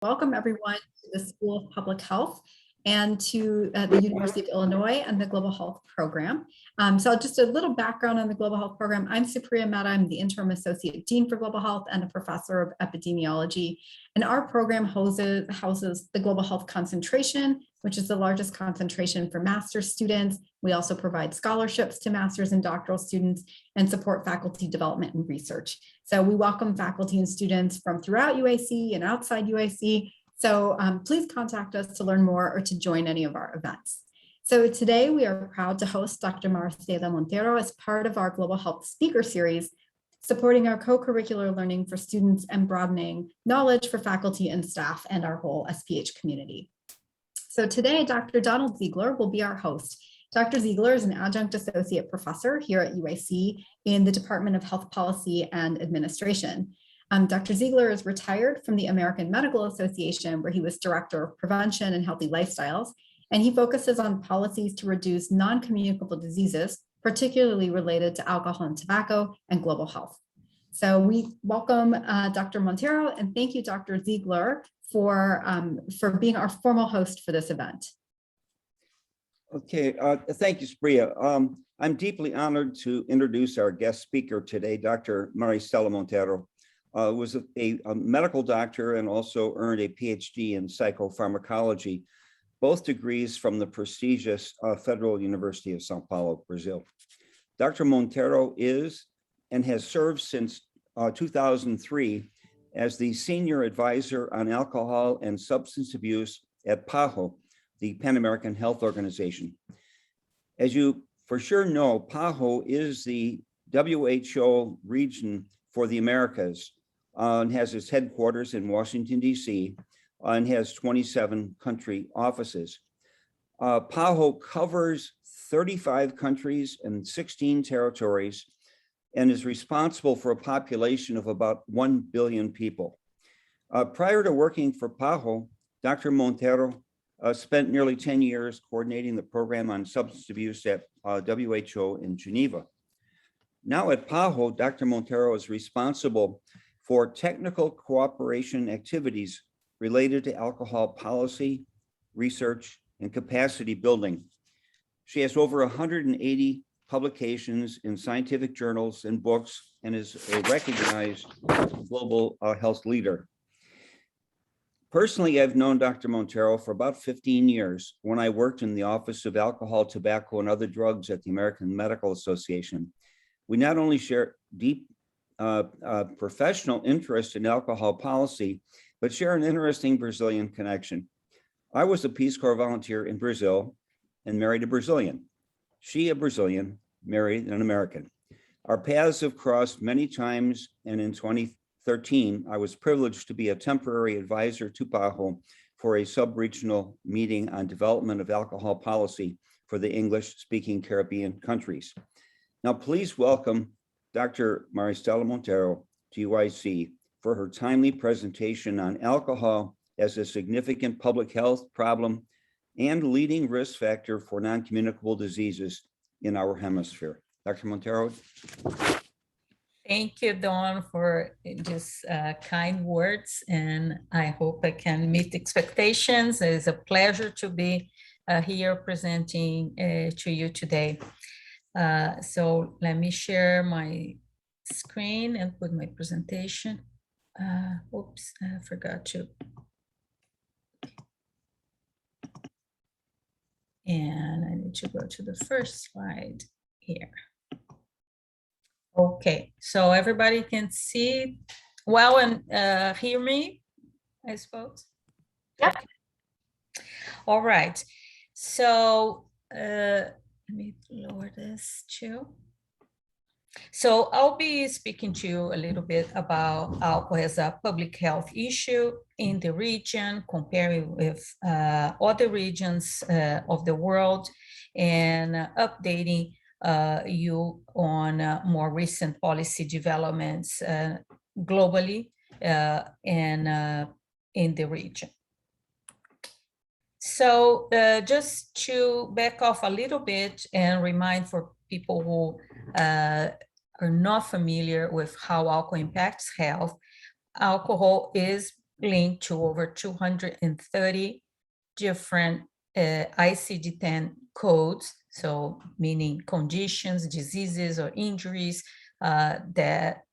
Welcome everyone to the School of Public Health and to the University of Illinois and the Global Health Program. So just a little background on the Global Health Program. I'm Supriya Mehta. I'm the Interim Associate Dean for Global Health and a Professor of Epidemiology. And our program houses the Global Health Concentration, which is the largest concentration for master's students. We also provide scholarships to master's and doctoral students and support faculty development and research. So we welcome faculty and students from throughout UAC and outside UAC. So please contact us to learn more or to join any of our events. So today we are proud to host Dr. Maristela Monteiro as part of our Global Health Speaker Series, supporting our co-curricular learning for students and broadening knowledge for faculty and staff and our whole SPH community. So today, Dr. Donald Ziegler will be our host. Dr. Ziegler is an adjunct associate professor here at UAC in the Department of Health Policy and Administration. Dr. Ziegler is retired from the American Medical Association, where he was director of prevention and healthy lifestyles, and he focuses on policies to reduce non-communicable diseases, particularly related to alcohol and tobacco and global health. So we welcome Dr. Monteiro, and thank you, Dr. Ziegler, for being our formal host for this event. Okay, thank you, Supriya. I'm deeply honored to introduce our guest speaker today, Dr. Maristela Monteiro, who was a medical doctor and also earned a PhD in psychopharmacology, both degrees from the prestigious Federal University of Sao Paulo, Brazil. Dr. Monteiro is and has served since 2003 as the senior advisor on alcohol and substance abuse at PAHO, the Pan American Health Organization. As you for sure know, PAHO is the WHO region for the Americas and has its headquarters in Washington, D.C., and has 27 country offices. PAHO covers 35 countries and 16 territories and is responsible for a population of about 1 billion people. Prior to working for PAHO, Dr. Monteiro spent nearly 10 years coordinating the program on substance abuse at WHO in Geneva. Now at PAHO, Dr. Monteiro is responsible for technical cooperation activities related to alcohol policy, research, and capacity building. She has over 180 publications in scientific journals and books and is a recognized global health leader. Personally, I've known Dr. Monteiro for about 15 years when I worked in the Office of Alcohol, Tobacco, and Other Drugs at the American Medical Association. We not only share deep professional interest in alcohol policy, but share an interesting Brazilian connection. I was a Peace Corps volunteer in Brazil and married a Brazilian. She, a Brazilian, married an American. Our paths have crossed many times, and in 2013, I was privileged to be a temporary advisor to PAHO for a sub-regional meeting on development of alcohol policy for the English-speaking Caribbean countries. Now, please welcome Dr. Maristela Monteiro to UIC for her timely presentation on alcohol as a significant public health problem and leading risk factor for non-communicable diseases in our hemisphere. Dr. Monteiro. Thank you, Don, for just kind words, and I hope I can meet expectations. It is a pleasure to be here presenting to you today. So let me share my screen and put my presentation. Oops, I forgot to. And I need to go to the first slide here. Okay, so everybody can see well and hear me, I suppose? Yeah. Okay. All right, so let me lower this too. So I'll be speaking to you a little bit about alcohol as a public health issue in the region, comparing with other regions of the world, and updating you on more recent policy developments globally and in the region. So just to back off a little bit and remind for people who are not familiar with how alcohol impacts health, alcohol is linked to over 230 different ICD-10 codes, so meaning conditions, diseases, or injuries that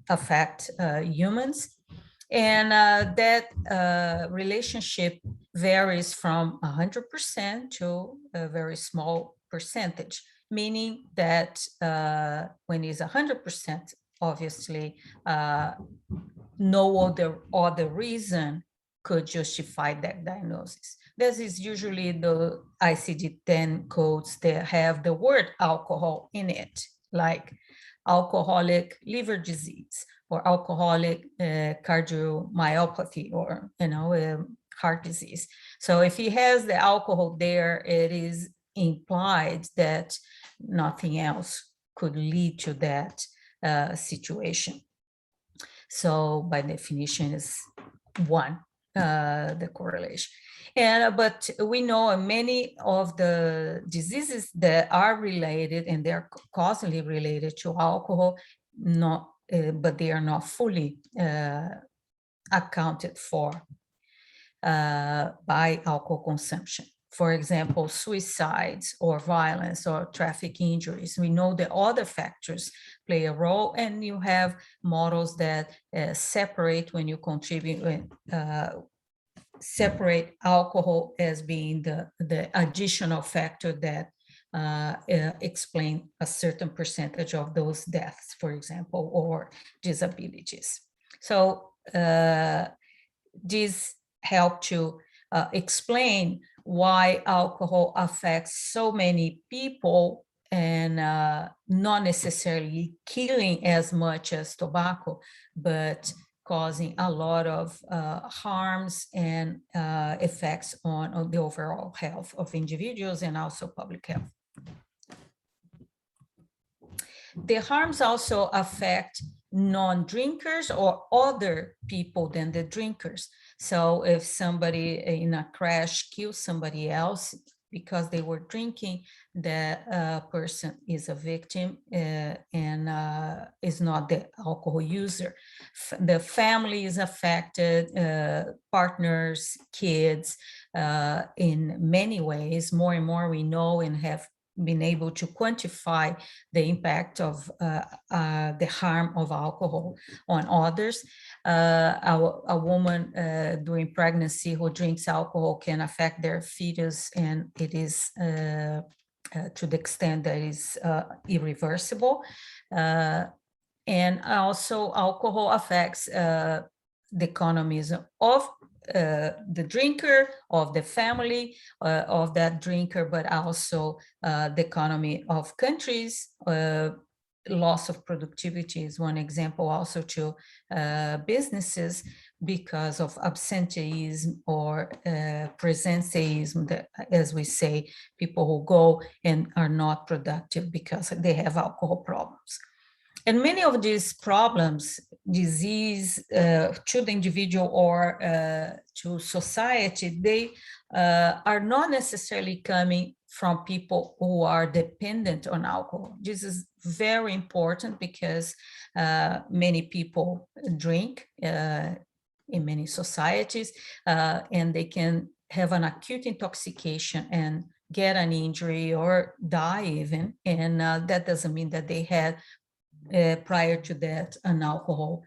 affect humans. And that relationship varies from 100% to a very small percentage, meaning that when it's 100%, obviously, no other reason could justify that diagnosis. This is usually the ICD-10 codes that have the word alcohol in it, like alcoholic liver disease or alcoholic cardiomyopathy, or heart disease. So if he has the alcohol there, it is implied that nothing else could lead to that situation. So by definition is one, the correlation. And but we know many of the diseases that are related, and they're causally related to alcohol, but they are not fully accounted for by alcohol consumption. For example, suicides or violence or traffic injuries. We know that other factors play a role, and you have models that separate when you contribute, separate alcohol as being the additional factor that explain a certain percentage of those deaths, for example, or disabilities. So these help to explain why alcohol affects so many people and not necessarily killing as much as tobacco, but causing a lot of harms and effects on the overall health of individuals and also public health. The harms also affect non-drinkers or other people than the drinkers. So if somebody in a crash kills somebody else because they were drinking, that person is a victim and is not the alcohol user. The family is affected, partners, kids, in many ways. More and more we know and have been able to quantify the impact of the harm of alcohol on others. A woman during pregnancy who drinks alcohol can affect their fetus, and it is to the extent that is irreversible. And also alcohol affects the economies of the drinker, of the family of that drinker, but also the economy of countries. Loss of productivity is one example, also to businesses because of absenteeism or presenteeism, as we say, people who go and are not productive because they have alcohol problems. And many of these problems, disease to the individual or to society, they are not necessarily coming from people who are dependent on alcohol. This is very important because many people drink in many societies, and they can have an acute intoxication and get an injury or die even, and that doesn't mean that they had prior to that an alcohol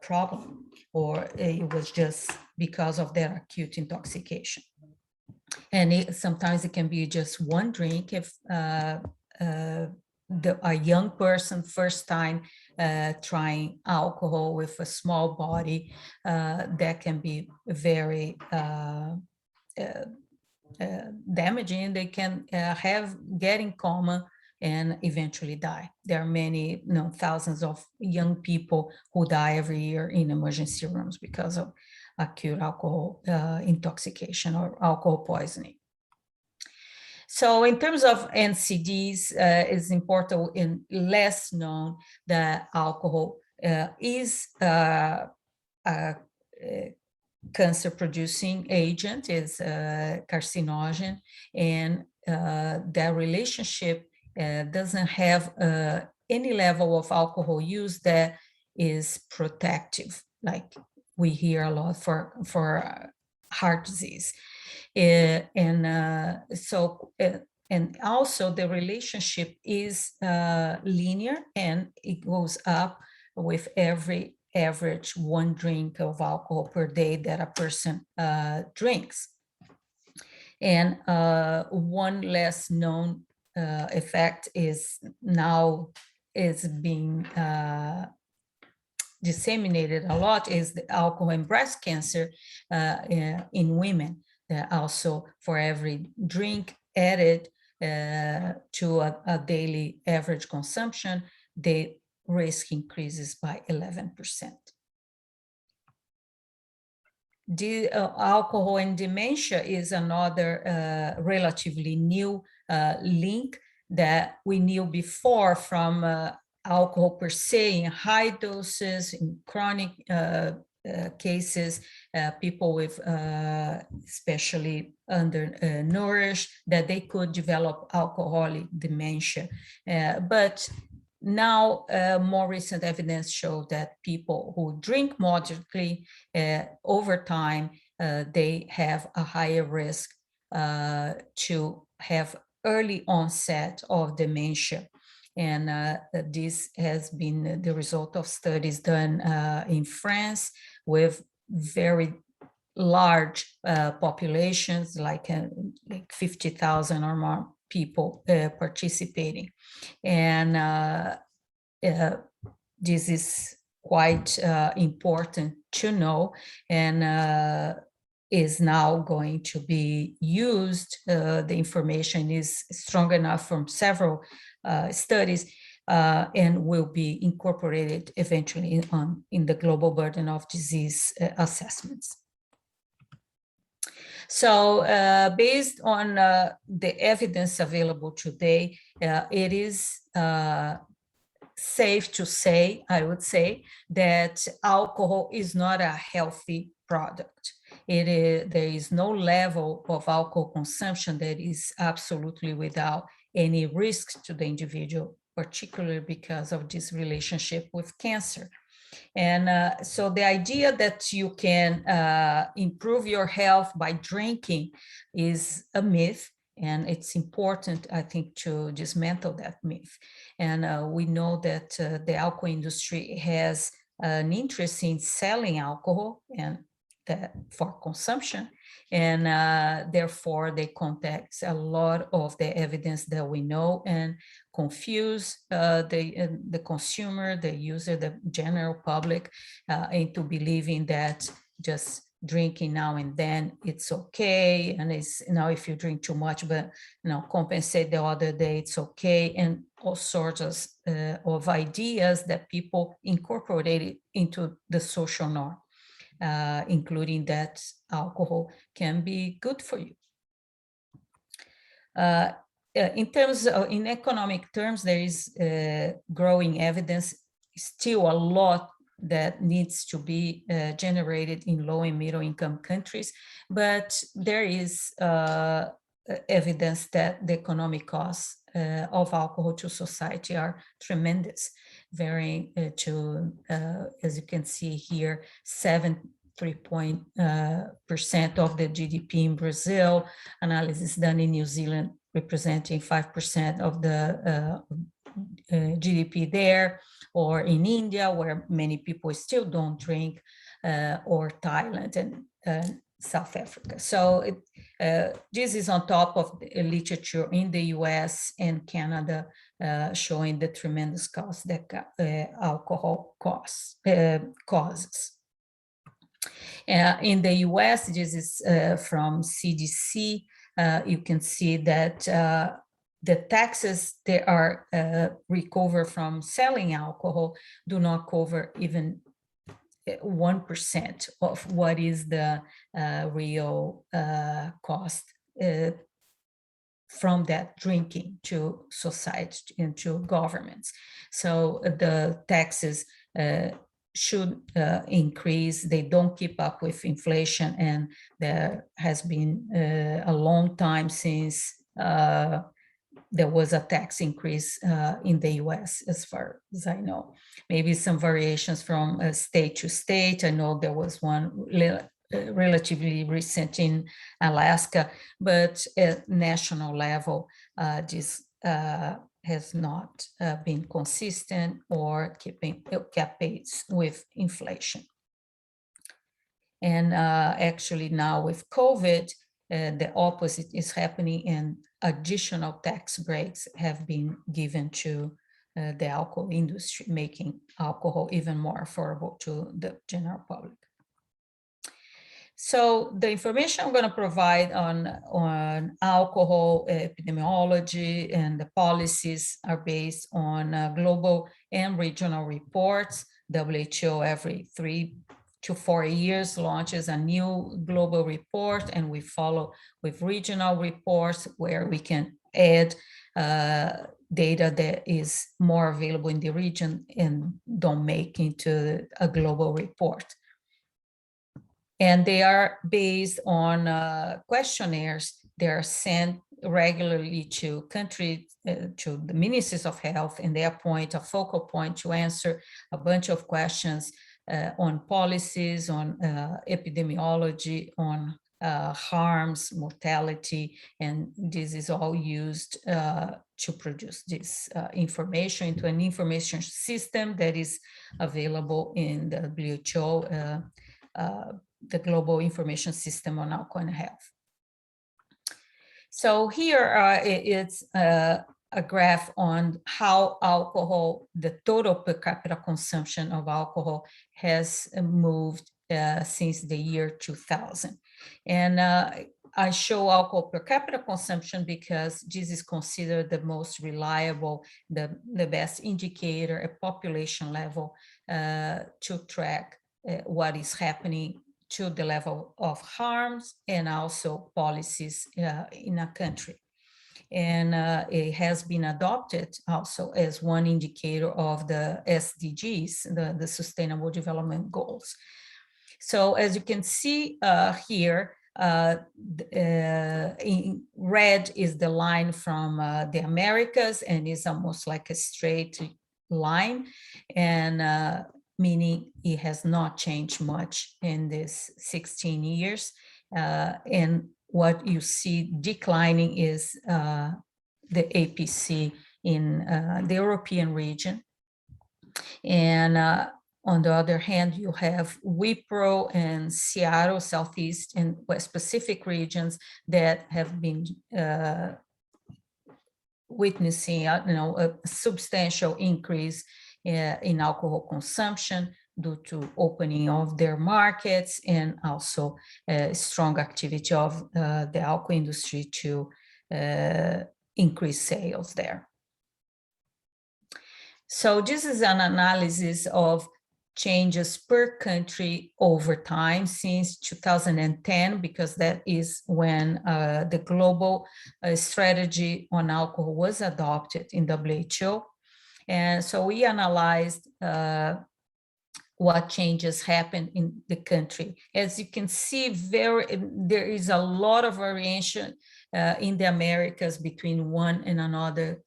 problem, or it was just because of their acute intoxication. And sometimes it can be just one drink. If a young person first time trying alcohol with a small body, that can be very damaging. They can get in coma and eventually die. There are many, thousands of young people who die every year in emergency rooms because of acute alcohol intoxication or alcohol poisoning. So in terms of NCDs, it's important and less known that alcohol is a cancer-producing agent, is carcinogen, and that relationship doesn't have any level of alcohol use that is protective. Like we hear a lot for heart disease. And also the relationship is linear, and it goes up with every average 1 drink of alcohol per day that a person drinks. And one less known effect is being disseminated a lot, is the alcohol and breast cancer in women. Also, for every drink added to a daily average consumption, the risk increases by 11%. Alcohol and dementia is another relatively new link that we knew before from alcohol per se in high doses, in chronic cases, people with especially undernourished, that they could develop alcoholic dementia. But now, more recent evidence show that people who drink moderately over time, they have a higher risk to have early onset of dementia. And this has been the result of studies done in France with very large populations, like 50,000 or more people participating. And this is quite important to know, and is now going to be used. The information is strong enough from several studies and will be incorporated eventually in the global burden of disease assessments. So based on the evidence available today, it is safe to say, I would say, that alcohol is not a healthy product. There is no level of alcohol consumption that is absolutely without any risk to the individual, particularly because of this relationship with cancer. And so the idea that you can improve your health by drinking is a myth. And it's important, I think, to dismantle that myth. And we know that the alcohol industry has an interest in selling alcohol and for consumption. And therefore, they context a lot of the evidence that we know and confuse the consumer, the user, the general public into believing that just drinking now and then it's okay, and it's if you drink too much but compensate the other day, it's okay, and all sorts of ideas that people incorporated into the social norm, including that alcohol can be good for you. In economic terms, there is growing evidence, still a lot that needs to be generated in low and middle income countries, but there is evidence that the economic costs of alcohol to society are tremendous, varying to, as you can see here, 3% of the GDP in Brazil, analysis done in New Zealand representing 5% of the GDP there, or in India, where many people still don't drink, or Thailand and South Africa. So this is on top of the literature in the US and Canada showing the tremendous cost that alcohol causes. In the US, this is from CDC. You can see that the taxes that are recovered from selling alcohol do not cover even 1% of what is the real cost from that drinking to society and to governments. So the taxes should increase. They don't keep up with inflation, and there has been a long time since there was a tax increase in the US, as far as I know. Maybe some variations from state to state. I know there was one relatively recent in Alaska, but at national level, this has not been consistent or kept pace with inflation. And actually now with COVID, the opposite is happening, and additional tax breaks have been given to the alcohol industry, making alcohol even more affordable to the general public. So the information I'm going to provide on alcohol epidemiology and the policies are based on global and regional reports. WHO every 3 to 4 years launches a new global report, and we follow with regional reports where we can add data that is more available in the region and don't make into a global report. And they are based on questionnaires. They are sent regularly to countries, to the ministries of health, and they appoint a focal point to answer a bunch of questions on policies, on epidemiology, on harms, mortality, and this is all used to produce this information into an information system that is available in the WHO, the Global Information System on Alcohol and Health. So here it's a graph on how alcohol, the total per capita consumption of alcohol has moved since the year 2000. And I show alcohol per capita consumption because this is considered the most reliable, the best indicator at population level to track what is happening to the level of harms and also policies in a country. And it has been adopted also as one indicator of the SDGs, the Sustainable Development Goals. So as you can see here, in red is the line from the Americas, and it's almost like a straight line, and meaning it has not changed much in this 16 years. And what you see declining is the APC in the European region. And on the other hand, you have Wipro and Seattle, Southeast and West Pacific regions that have been witnessing a substantial increase in alcohol consumption due to opening of their markets and also strong activity of the alcohol industry to increase sales there. So this is an analysis of changes per country over time since 2010, because that is when the global strategy on alcohol was adopted in WHO. And so we analyzed what changes happened in the country. As you can see, there is a lot of variation in the Americas between one and another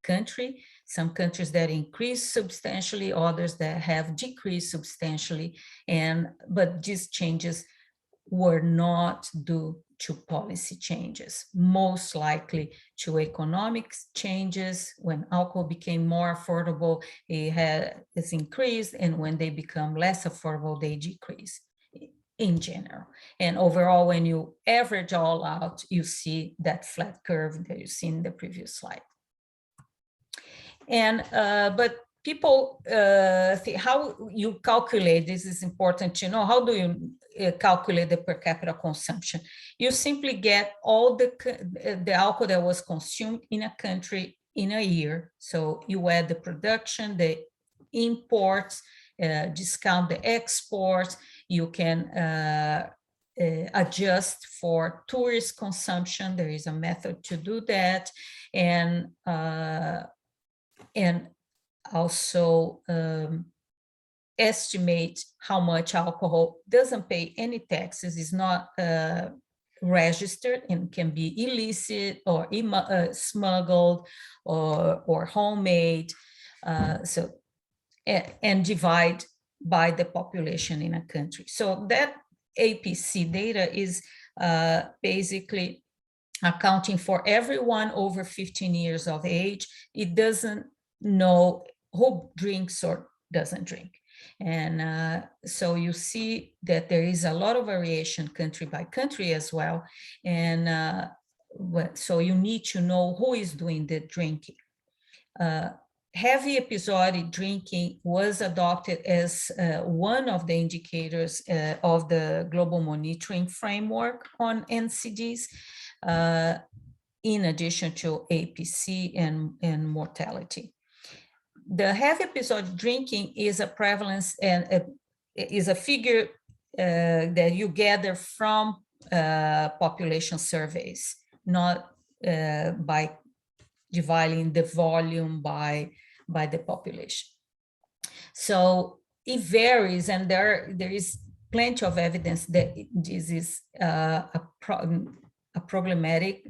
country. Some countries that increase substantially, others that have decreased substantially, but these changes were not due to policy changes, most likely to economic changes. When alcohol became more affordable, it's increased, and when they become less affordable, they decrease in general. And overall, when you average all out, you see that flat curve that you see in the previous slide. And but people think how you calculate, this is important to know, how do you calculate the per capita consumption? You simply get all the alcohol that was consumed in a country in a year. So you add the production, the imports, discount the exports, you can adjust for tourist consumption. There is a method to do that. And also estimate how much alcohol doesn't pay any taxes, is not registered and can be illicit or smuggled or homemade. And divide by the population in a country. So that APC data is basically accounting for everyone over 15 years of age. It doesn't know who drinks or doesn't drink. And so you see that there is a lot of variation country by country as well. And so you need to know who is doing the drinking. Heavy episodic drinking was adopted as one of the indicators of the global monitoring framework on NCDs, in addition to APC and mortality. The heavy episodic drinking is a prevalence and is a figure that you gather from population surveys, not by dividing the volume by the population. So it varies, and there is plenty of evidence that this is a problematic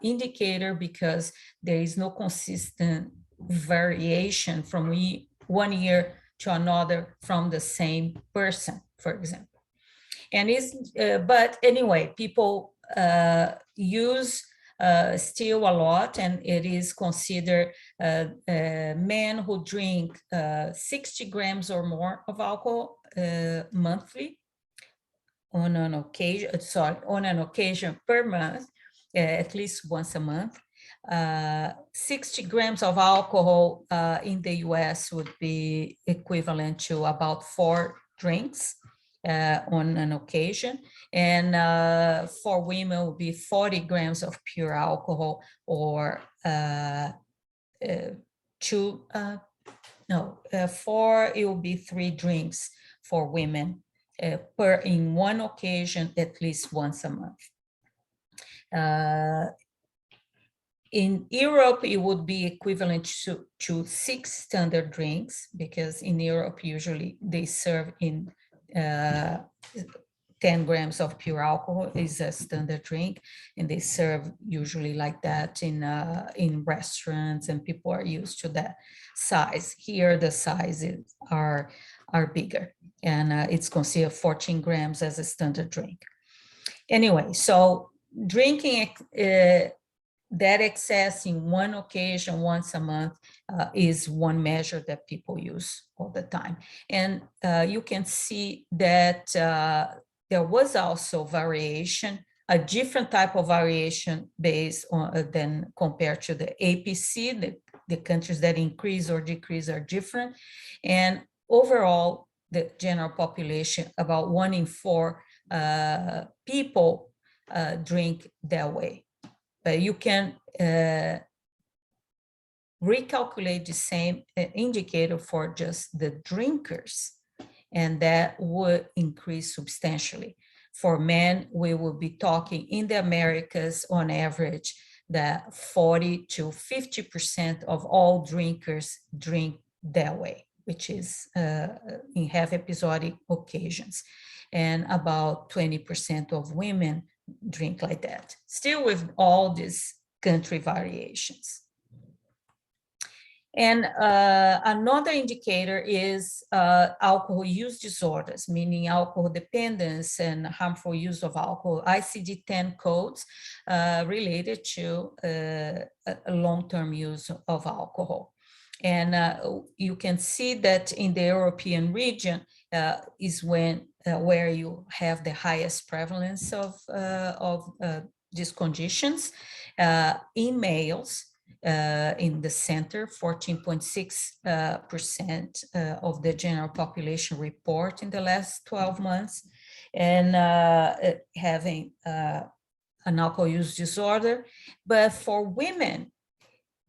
indicator, because there is no consistent variation from one year to another from the same person, for example. And but anyway, people use still a lot, and it is considered men who drink 60 grams or more of alcohol monthly on an occasion per month, at least once a month. 60 grams of alcohol in the US would be equivalent to about 4 drinks on an occasion, and for women it would be 40 grams of pure alcohol, or 4, it will be 3 drinks for women in one occasion, at least once a month. In Europe, it would be equivalent to 6 standard drinks, because in Europe, usually they serve in 10 grams of pure alcohol is a standard drink, and they serve usually like that in restaurants, and people are used to that size. Here, the sizes are bigger, and it's considered 14 grams as a standard drink. Anyway, so drinking that excess in one occasion, once a month, is one measure that people use all the time. And you can see that there was also variation, a different type of variation based on than compared to the APC. The countries that increase or decrease are different. And overall, the general population, about 1 in 4 people drink that way. But you can recalculate the same indicator for just the drinkers, and that would increase substantially. For men, we will be talking in the Americas on average that 40 to 50% of all drinkers drink that way, which is in half episodic occasions, and about 20% of women drink like that, still with all these country variations. And another indicator is alcohol use disorders, meaning alcohol dependence and harmful use of alcohol, ICD-10 codes related to long-term use of alcohol. And you can see that in the European region is where you have the highest prevalence of these conditions. In males, in the center, 14.6% of the general population report in the last 12 months, and having an alcohol use disorder. But for women,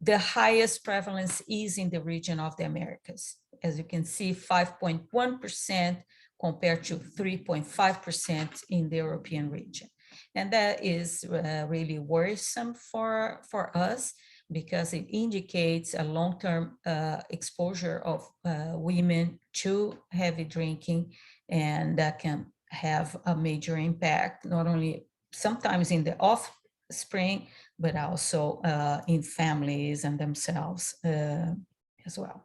the highest prevalence is in the region of the Americas. As you can see, 5.1% compared to 3.5% in the European region. And that is really worrisome for us, because it indicates a long-term exposure of women to heavy drinking, and that can have a major impact, not only sometimes in the offspring, but also in families and themselves as well.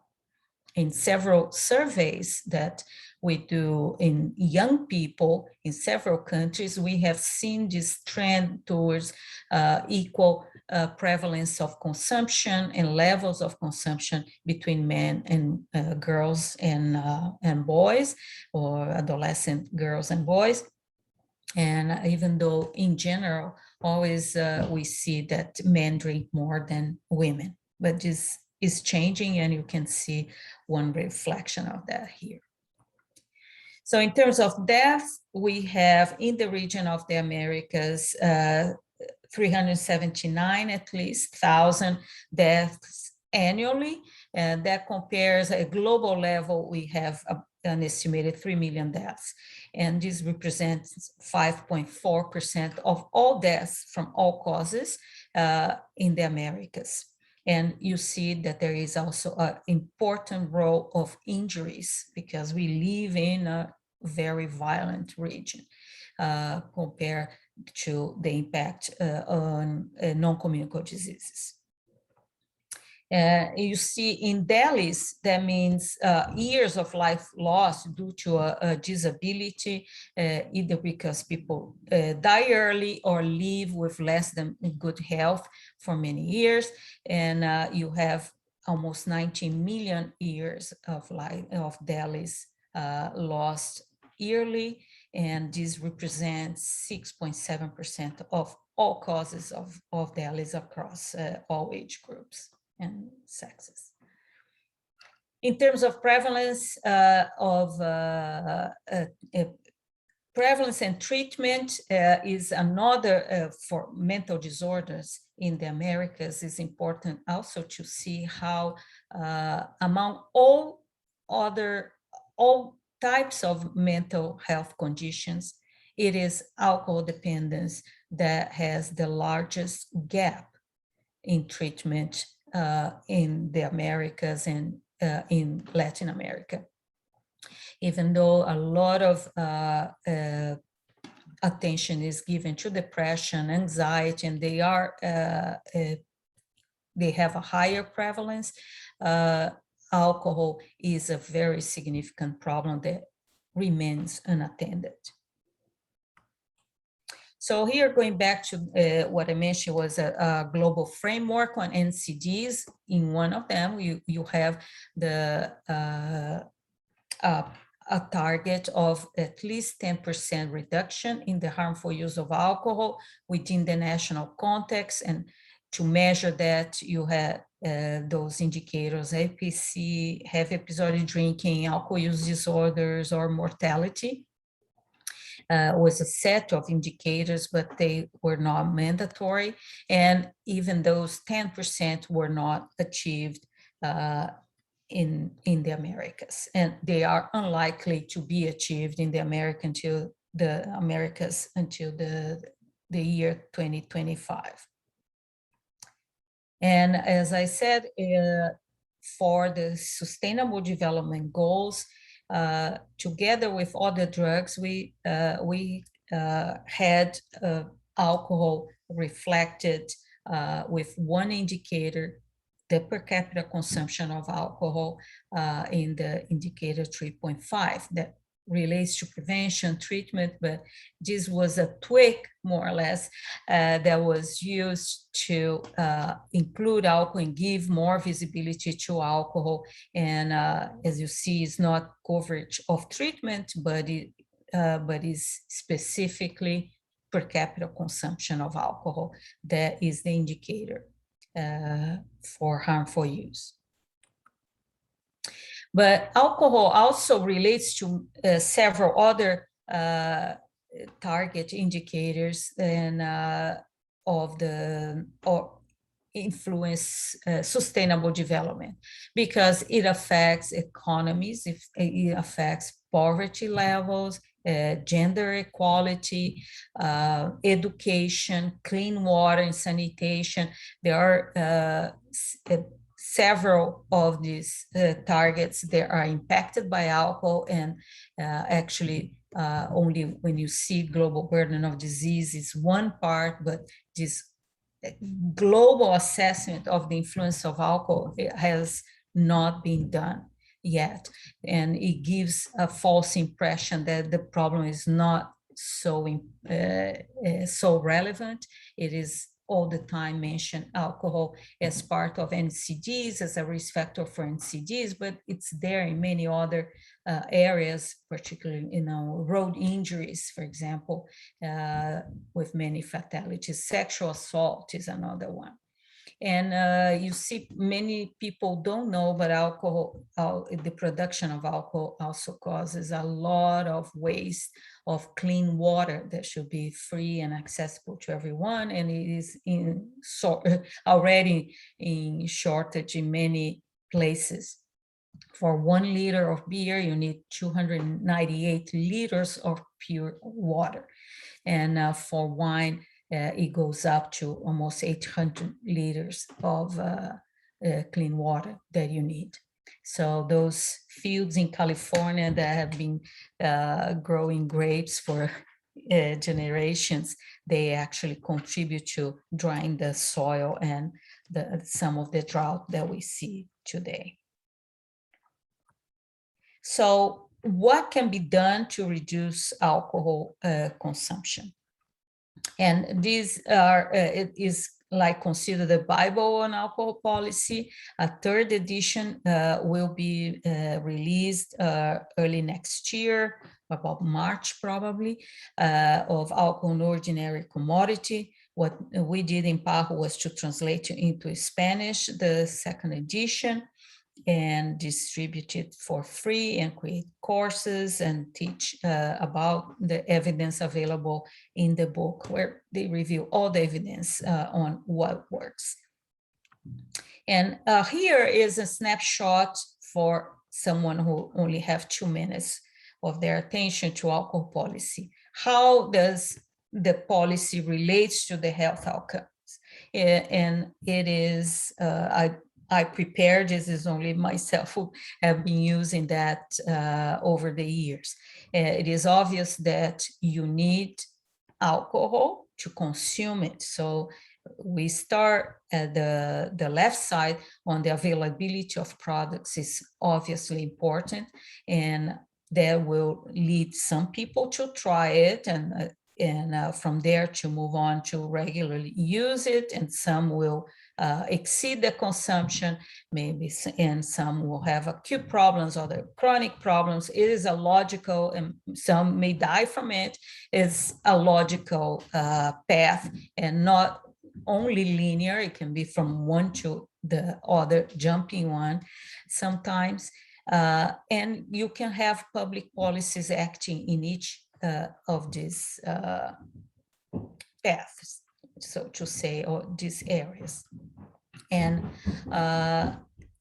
In several surveys that we do in young people in several countries, we have seen this trend towards equal prevalence of consumption and levels of consumption between men and girls and boys, or adolescent girls and boys. And even though in general, always we see that men drink more than women, but this is changing, and you can see one reflection of that here. So in terms of deaths, we have in the region of the Americas, 379 at least thousand deaths annually, and that compares at a global level, we have an estimated 3 million deaths. And this represents 5.4% of all deaths from all causes in the Americas. And you see that there is also an important role of injuries, because we live in a very violent region compared to the impact on non-communicable diseases. You see in Delhi's, that means years of life lost due to a disability, either because people die early or live with less than good health for many years. And you have almost 19 million years of life of Delhi's lost yearly. And this represents 6.7% of all causes of Delhi's across all age groups and sexes. In terms of prevalence prevalence and treatment is another for mental disorders in the Americas. Is important also to see how among all types of mental health conditions, it is alcohol dependence that has the largest gap in treatment in the Americas and in Latin America. Even though a lot of attention is given to depression, anxiety, and they have a higher prevalence, alcohol is a very significant problem that remains unattended. So here, going back to what I mentioned was a global framework on NCDs. In one of them, you have the a target of at least 10% reduction in the harmful use of alcohol within the national context. And to measure that, you have those indicators, APC, heavy episodic drinking, alcohol use disorders, or mortality. Was a set of indicators, but they were not mandatory. And even those 10% were not achieved in the Americas. And they are unlikely to be achieved in the Americas until the year 2025. And as I said, for the Sustainable Development Goals, together with other drugs, we had alcohol reflected with one indicator, the per capita consumption of alcohol in the indicator 3.5 that relates to prevention, treatment, but this was a tweak, more or less, that was used to include alcohol and give more visibility to alcohol. And as you see, it's not coverage of treatment, but is specifically per capita consumption of alcohol that is the indicator for harmful use. But alcohol also relates to several other target indicators and influence sustainable development, because it affects economies, it affects poverty levels, gender equality, education, clean water and sanitation. There are several of these targets that are impacted by alcohol, and actually only when you see global burden of disease is one part, but this global assessment of the influence of alcohol has not been done yet. And it gives a false impression that the problem is not so relevant. It is all the time mentioned alcohol as part of NCDs, as a risk factor for NCDs, but it's there in many other areas, particularly, road injuries, for example, with many fatalities. Sexual assault is another one. And you see, many people don't know, but alcohol, the production of alcohol also causes a lot of waste of clean water that should be free and accessible to everyone. And it is already in shortage in many places. For 1 liter of beer, you need 298 liters of pure water. And for wine, it goes up to almost 800 liters of clean water that you need. So those fields in California that have been growing grapes for generations, they actually contribute to drying the soil and some of the drought that we see today. So what can be done to reduce alcohol consumption? And these are, it is like considered the Bible on alcohol policy. A 3rd edition will be released early next year, about March probably, of Alcohol an Ordinary Commodity. What we did in PAHO was to translate into Spanish the 2nd edition and distribute it for free and create courses and teach about the evidence available in the book, where they review all the evidence on what works. And here is a snapshot for someone who only have 2 minutes of their attention to alcohol policy. How does the policy relates to the health outcomes? And it is, I prepared, this is only myself who have been using that over the years. It is obvious that you need alcohol to consume it. So we start at the left side on the availability of products is obviously important, and that will lead some people to try it and from there to move on to regularly use it, and some will exceed the consumption, maybe, and some will have acute problems or the chronic problems. It is a logical, and some may die from it, is a logical path and not only linear. It can be from one to the other, jumping one sometimes. And you can have public policies acting in each of these paths, so to say, or these areas. And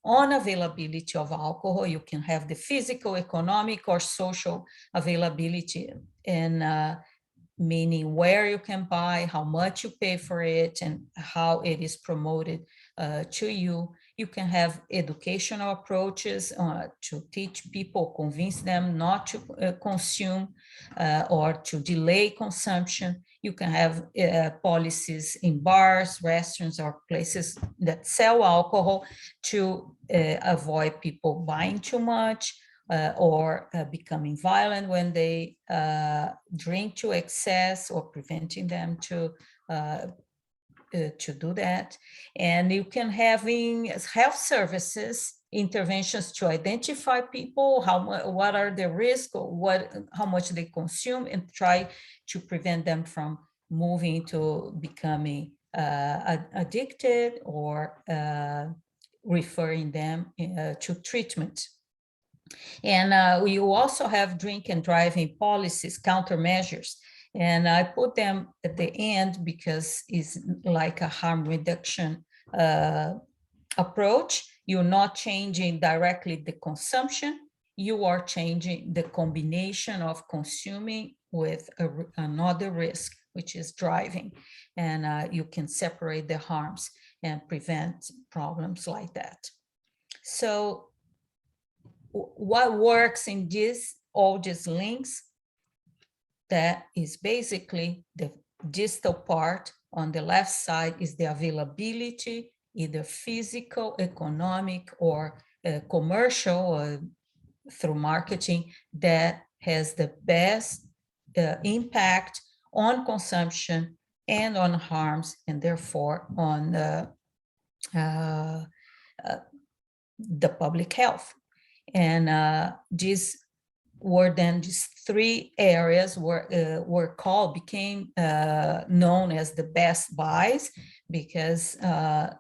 on availability of alcohol, you can have the physical, economic, or social availability, and meaning where you can buy, how much you pay for it, and how it is promoted to you. You can have educational approaches to teach people, convince them not to consume or to delay consumption. You can have policies in bars, restaurants, or places that sell alcohol to avoid people buying too much or becoming violent when they drink to excess, or preventing them to do that. And you can have health services interventions to identify people, what are the risks, or how much they consume, and try to prevent them from moving to becoming addicted, or referring them to treatment. And you also have drink and driving policies, countermeasures. And I put them at the end because it's like a harm reduction approach. You're not changing directly the consumption. You are changing the combination of consuming with another risk, which is driving. And you can separate the harms and prevent problems like that. So what works in all these links? that is basically the distal part. On the left side is the availability, either physical, economic, or commercial through marketing, that has the best impact on consumption and on harms, and therefore on the public health. And these three areas became known as the best buys, because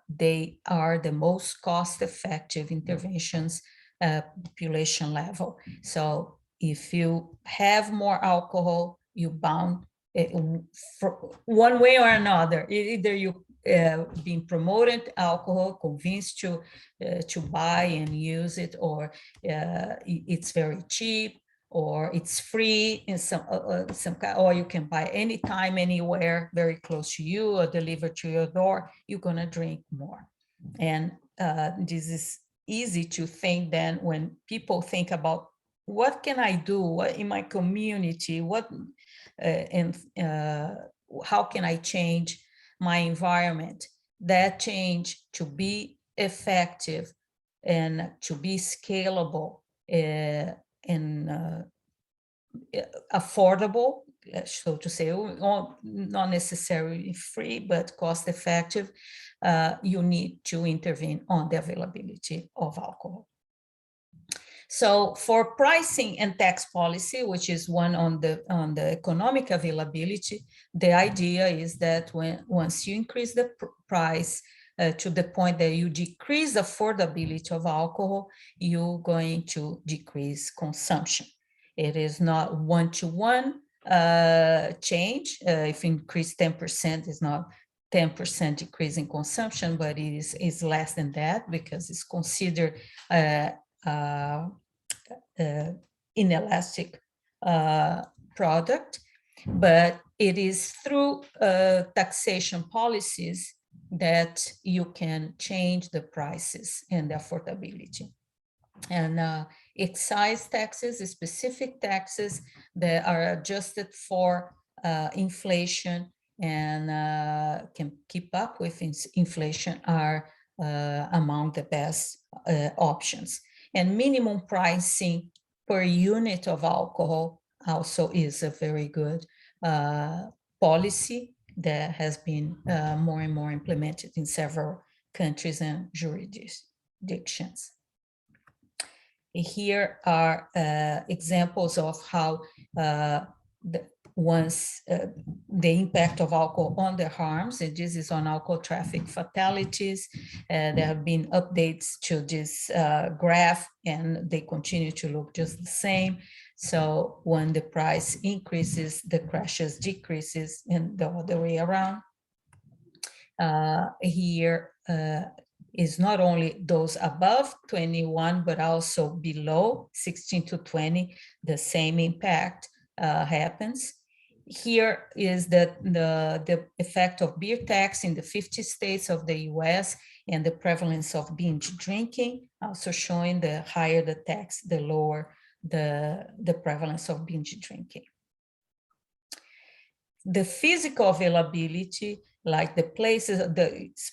they are the most cost-effective interventions population level. So if you have more alcohol, you bound one way or another. Either you being promoted alcohol, convinced to buy and use it, or it's very cheap, or it's free in some kind, or you can buy anytime, anywhere, very close to you, or delivered to your door. You're gonna drink more, and this is easy to think. Then when people think about what can I do in my community, how can I change my environment, that change to be effective and to be scalable and affordable, so to say, not necessarily free, but cost effective, you need to intervene on the availability of alcohol. So for pricing and tax policy, which is one on the economic availability, the idea is that once you increase the price to the point that you decrease affordability of alcohol, you're going to decrease consumption. It is not one-to-one change. If you increase 10%, it's not 10% decrease in consumption, but it is less than that, because it's considered inelastic product. But it is through taxation policies that you can change the prices and the affordability. And excise taxes, specific taxes that are adjusted for inflation and can keep up with inflation, are among the best options. And minimum pricing per unit of alcohol also is a very good policy that has been more and more implemented in several countries and jurisdictions. Here are examples of how the impact of alcohol on the harms, and this is on alcohol traffic fatalities. There have been updates to this graph, and they continue to look just the same. So when the price increases, the crashes decreases, and the other way around. Here is not only those above 21, but also below 16 to 20, the same impact happens. Here is the effect of beer tax in the 50 states of the US, and the prevalence of binge drinking, also showing the higher the tax, the lower the prevalence of binge drinking. The physical availability, like the places,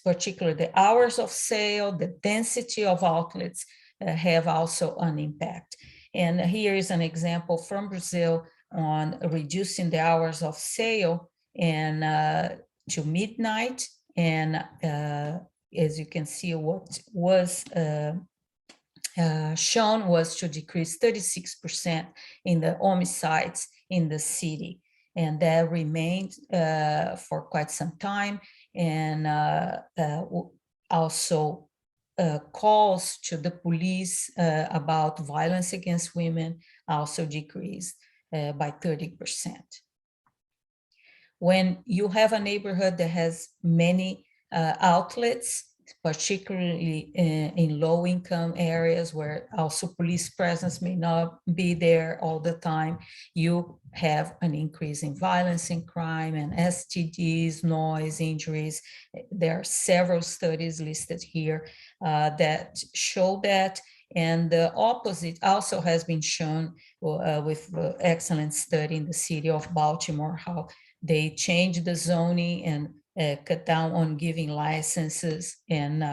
particularly the hours of sale, the density of outlets, have also an impact. And here is an example from Brazil on reducing the hours of sale and to midnight. And as you can see, what was shown was to decrease 36% in the homicides in the city. And that remained for quite some time. And also calls to the police about violence against women also decreased by 30%. When you have a neighborhood that has many outlets, particularly in low-income areas where also police presence may not be there all the time, you have an increase in violence and crime and STDs, noise, injuries. There are several studies listed here that show that, And the opposite also has been shown with excellent study in the city of Baltimore, how they changed the zoning and cut down on giving licenses and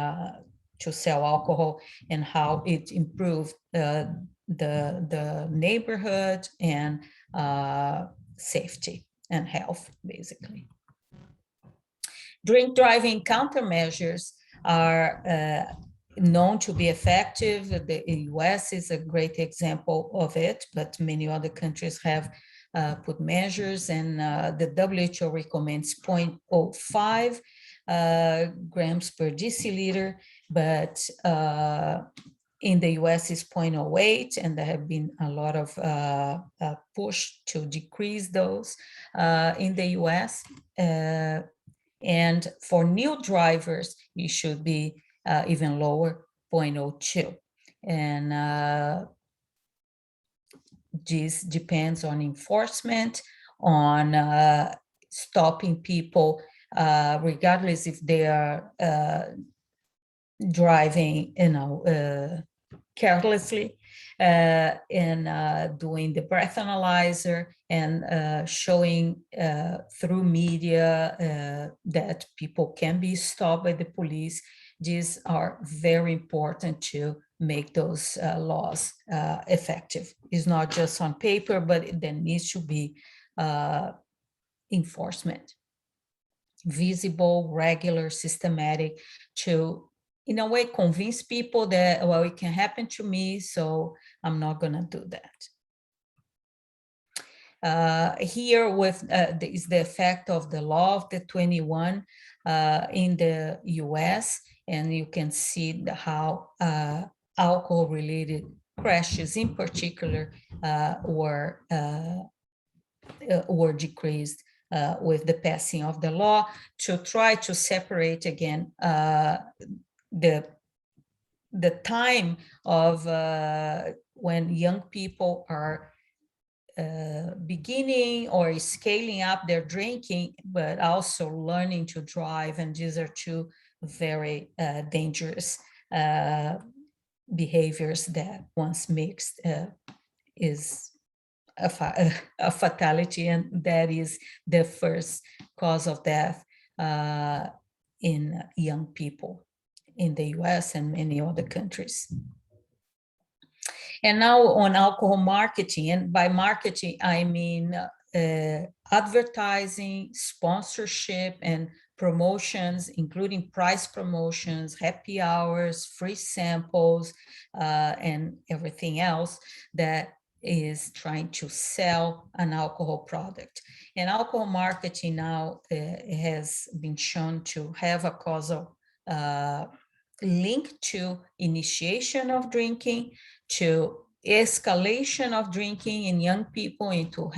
to sell alcohol, and how it improved the neighborhood and safety and health, basically. Drink driving countermeasures are known to be effective. The US is a great example of it, but many other countries have put measures, and the WHO recommends 0.05 grams per deciliter, but in the US is 0.08, and there have been a lot of push to decrease those in the US. And for new drivers, it should be even lower, 0.02. And this depends on enforcement, on stopping people, regardless if they are driving, carelessly, and doing the breath analyzer, and showing through media that people can be stopped by the police. These are very important to make those laws effective. It's not just on paper, but there needs to be enforcement, visible, regular, systematic, to in a way convince people that, well, it can happen to me, so I'm not going to do that. Here with is the effect of the law of the 21 in the US, and you can see how alcohol-related crashes in particular were decreased with the passing of the law, to try to separate again the time of when young people are beginning or scaling up their drinking, but also learning to drive. And these are two very dangerous behaviors that, once mixed, is a fatality, and that is the first cause of death in young people in the US and many other countries. And now on alcohol marketing, and by marketing, I mean advertising, sponsorship, and promotions, including price promotions, happy hours, free samples, and everything else that is trying to sell an alcohol product. And alcohol marketing now has been shown to have a causal link to initiation of drinking, to escalation of drinking in young people into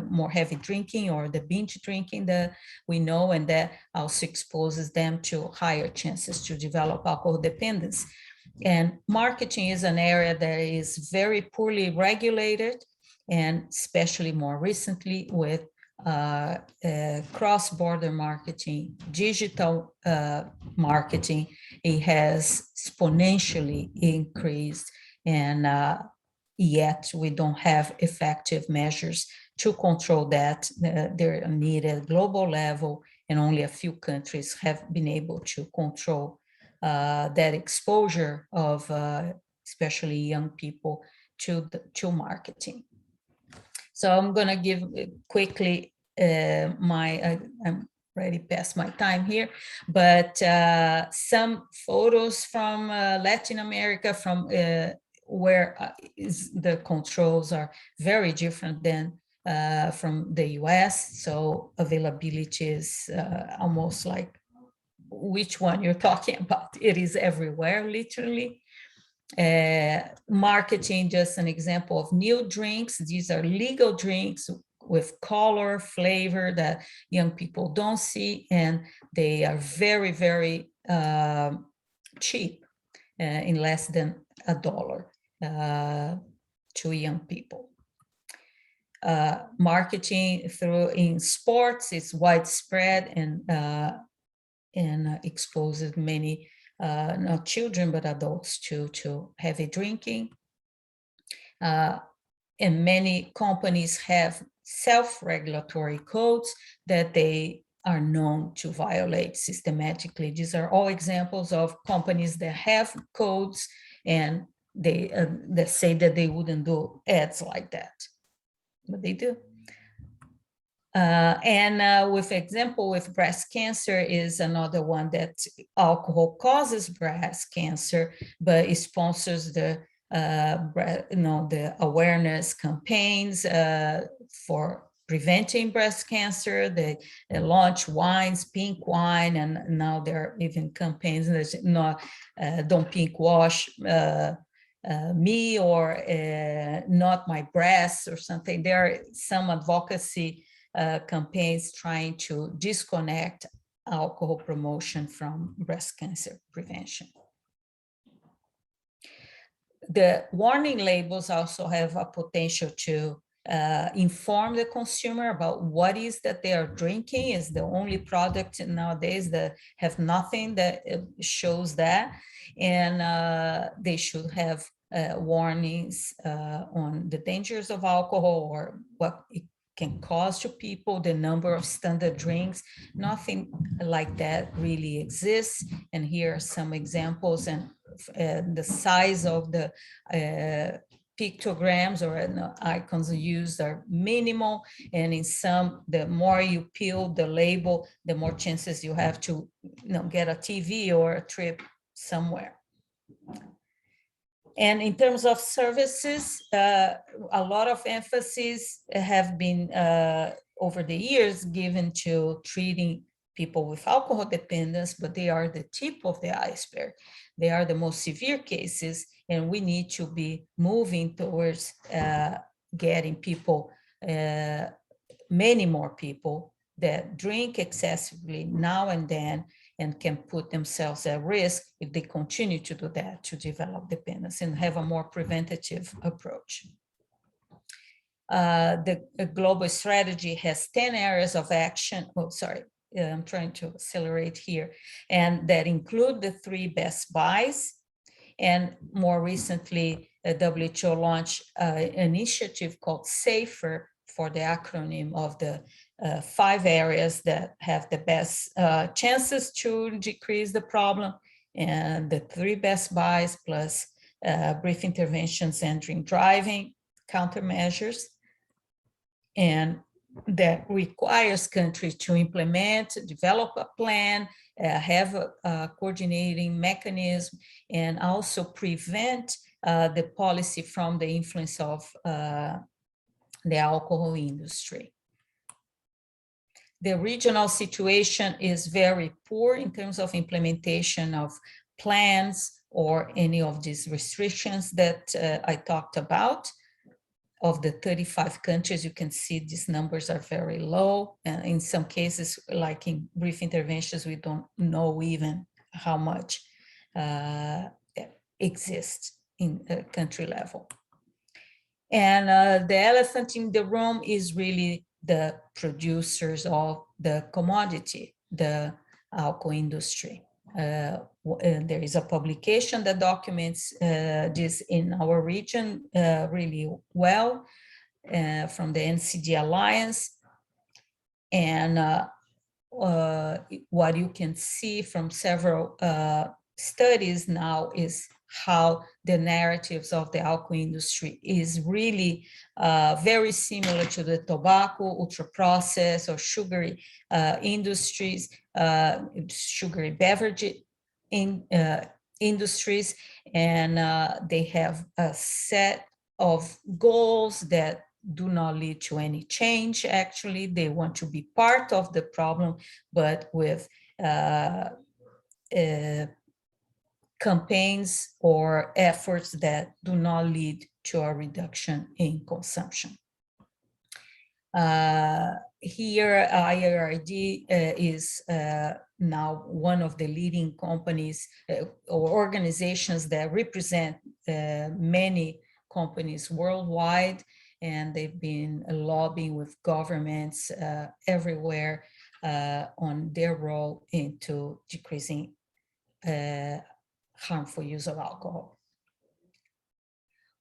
more heavy drinking, or the binge drinking that we know, and that also exposes them to higher chances to develop alcohol dependence. And marketing is an area that is very poorly regulated, and especially more recently with cross-border marketing, digital marketing, it has exponentially increased, and yet we don't have effective measures to control that. They're needed at global level, and only a few countries have been able to control that exposure of especially young people to marketing. So I'm going to give quickly I'm already past my time here, but some photos from Latin America, from where the controls are very different than from the US. So availability is almost like which one you're talking about. It is everywhere, literally. Marketing, just an example of new drinks. These are legal drinks with color, flavor that young people don't see, and they are very, very cheap, in less than $1 to young people. Marketing in sports is widespread and exposes many not children, but adults to heavy drinking. And many companies have self-regulatory codes that they are known to violate systematically. These are all examples of companies that have codes and they that say that they wouldn't do ads like that, but they do. With example, with breast cancer is another one that alcohol causes breast cancer, but it sponsors the the awareness campaigns for preventing breast cancer. They launch wines, pink wine, and now there are even campaigns that don't pink wash me or not my breasts or something. There are some advocacy campaigns trying to disconnect alcohol promotion from breast cancer prevention. The warning labels also have a potential to inform the consumer about what is that they are drinking. Is the only product nowadays that have nothing that shows that, and they should have warnings on the dangers of alcohol or what it can cause to people, the number of standard drinks. Nothing like that really exists. And here are some examples, and the size of the pictograms or icons used are minimal. And in some, the more you peel the label, the more chances you have to get a TV or a trip somewhere. And in terms of services, a lot of emphasis have been over the years given to treating people with alcohol dependence, but they are the tip of the iceberg. They are the most severe cases, and we need to be moving towards getting people, many more people that drink excessively now and then and can put themselves at risk if they continue to do that, to develop dependence and have a more preventative approach. The global strategy has 10 areas of action. Oh, sorry, I'm trying to accelerate here. And that include the 3 best buys. And more recently, WHO launched an initiative called SAFER, for the acronym of the 5 areas that have the best chances to decrease the problem, and the 3 best buys plus brief interventions and drink driving countermeasures. And that requires countries to implement, develop a plan, have a coordinating mechanism, and also prevent the policy from the influence of the alcohol industry. The regional situation is very poor in terms of implementation of plans or any of these restrictions that I talked about. Of the 35 countries, you can see these numbers are very low. And in some cases, like in brief interventions, we don't know even how much exists in a country level. And the elephant in the room is really the producers of the commodity, the alcohol industry. There is a publication that documents this in our region really well from the NCD Alliance. And what you can see from several studies now is how the narratives of the alcohol industry is really very similar to the tobacco, ultra-processed or sugary industries, sugary beverage industries, and they have a set of goals that do not lead to any change. Actually, they want to be part of the problem, but with campaigns or efforts that do not lead to a reduction in consumption. Here, IRD is now one of the leading companies or organizations that represent many companies worldwide, and they've been lobbying with governments everywhere on their role into decreasing harmful use of alcohol.